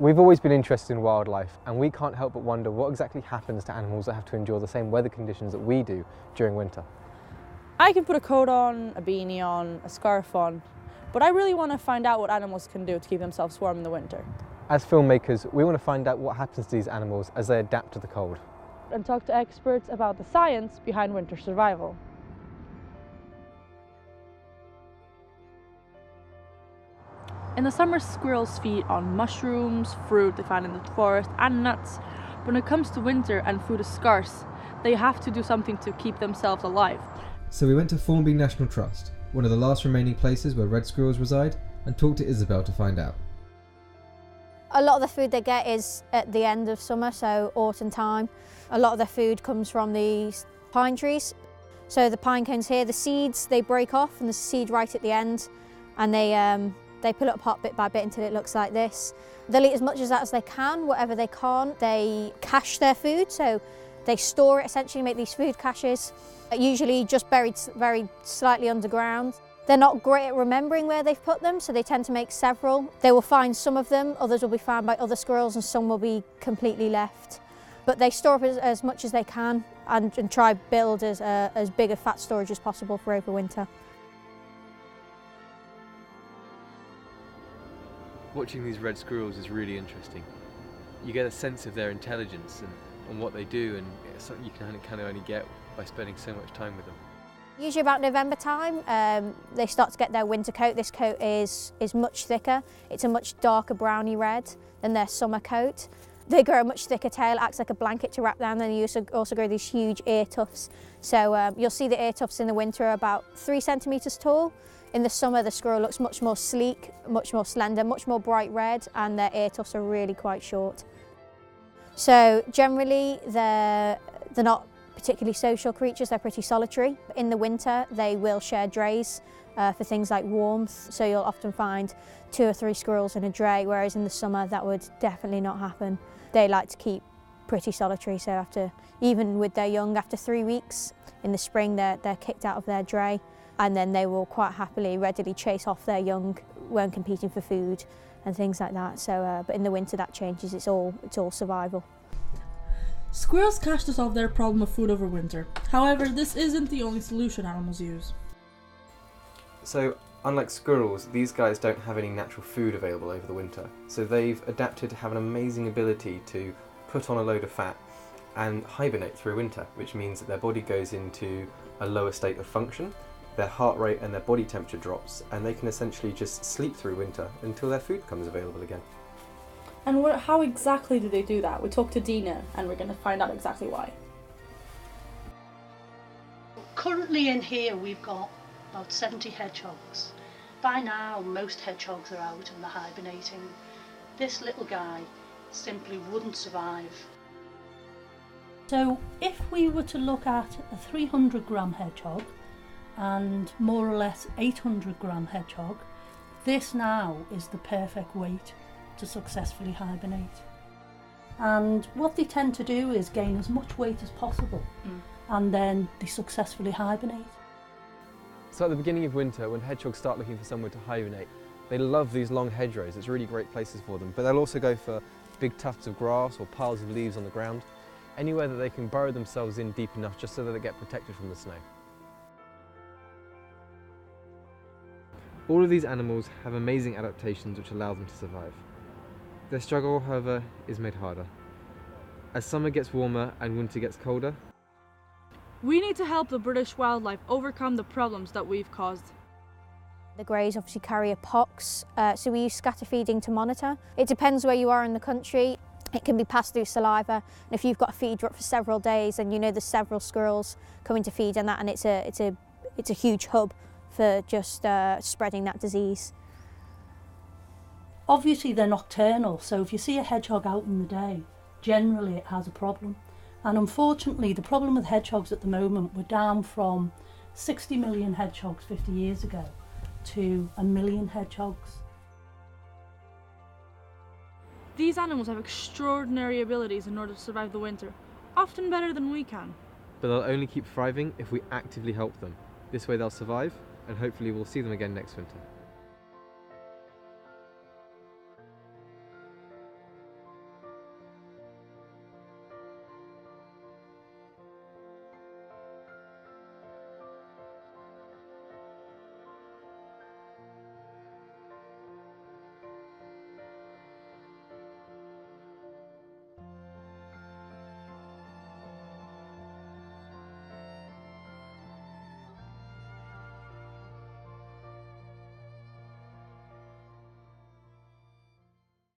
We've always been interested in wildlife, and we can't help but wonder what exactly happens to animals that have to endure the same weather conditions that we do during winter. I can put a coat on, a beanie on, a scarf on, but I really want to find out what animals can do to keep themselves warm in the winter. As filmmakers, we want to find out what happens to these animals as they adapt to the cold. And talk to experts about the science behind winter survival. In the summer, squirrels feed on mushrooms, fruit they find in the forest, and nuts. But when it comes to winter and food is scarce, they have to do something to keep themselves alive. So we went to Formby National Trust, one of the last remaining places where red squirrels reside, and talked to Isabel to find out. A lot of the food they get is at the end of summer, so autumn time. A lot of their food comes from the pine trees. So the pine cones here, the seeds, they break off and the seed right at the end, and they pull it apart bit by bit until it looks like this. They'll eat as much of that as they can, whatever they can't. They cache their food, so they store it essentially, make these food caches, usually just buried very slightly underground. They're not great at remembering where they've put them, so they tend to make several. They will find some of them, others will be found by other squirrels, and some will be completely left. But they store up as much as they can and try build as big a fat storage as possible for overwinter. Watching these red squirrels is really interesting. You get a sense of their intelligence and what they do, and it's something you can kind of only get by spending so much time with them. Usually about November time, they start to get their winter coat. This coat is much thicker. It's a much darker browny red than their summer coat. They grow a much thicker tail, acts like a blanket to wrap them, and they also grow these huge ear tufts. So you'll see the ear tufts in the winter are about 3 centimetres tall. In the summer, the squirrel looks much more sleek, much more slender, much more bright red, and their ear tufts are really quite short. So generally, they're not particularly social creatures, they're pretty solitary. In the winter, they will share drays for things like warmth, so you'll often find 2 or 3 squirrels in a dray, whereas in the summer that would definitely not happen. They like to keep pretty solitary, so even with their young, after 3 weeks in the spring, they're kicked out of their dray, and then they will quite happily, readily chase off their young when competing for food and things like that. So, but in the winter that changes, it's all survival. Squirrels cache to solve their problem of food over winter. However, this isn't the only solution animals use. So, unlike squirrels, these guys don't have any natural food available over the winter. So they've adapted to have an amazing ability to put on a load of fat and hibernate through winter, which means that their body goes into a lower state of function, their heart rate and their body temperature drops, and they can essentially just sleep through winter until their food becomes available again. And how exactly do they do that? We talked to Dina, and we're going to find out exactly why. Currently in here we've got about 70 hedgehogs. By now most hedgehogs are out and they're hibernating. This little guy simply wouldn't survive. So if we were to look at a 300 gram hedgehog and more or less 800 gram hedgehog, this now is the perfect weight to successfully hibernate. And what they tend to do is gain as much weight as possible, and then they successfully hibernate. So at the beginning of winter, when hedgehogs start looking for somewhere to hibernate, they love these long hedgerows. It's really great places for them, but they'll also go for big tufts of grass or piles of leaves on the ground, anywhere that they can burrow themselves in deep enough just so that they get protected from the snow. All of these animals have amazing adaptations which allow them to survive. Their struggle, however, is made harder. As summer gets warmer and winter gets colder, We need to help the British wildlife overcome the problems that we've caused. The greys obviously carry a pox, so we use scatter feeding to monitor. It depends where you are in the country. It can be passed through saliva, and if you've got a feeder up for several days, and you know there's several squirrels coming to feed on that, and it's a huge hub for just spreading that disease. Obviously they're nocturnal, so if you see a hedgehog out in the day, generally it has a problem. And unfortunately the problem with hedgehogs at the moment, we're down from 60 million hedgehogs 50 years ago to 1 million hedgehogs. These animals have extraordinary abilities in order to survive the winter, often better than we can. but they'll only keep thriving if we actively help them. This way they'll survive, and hopefully we'll see them again next winter.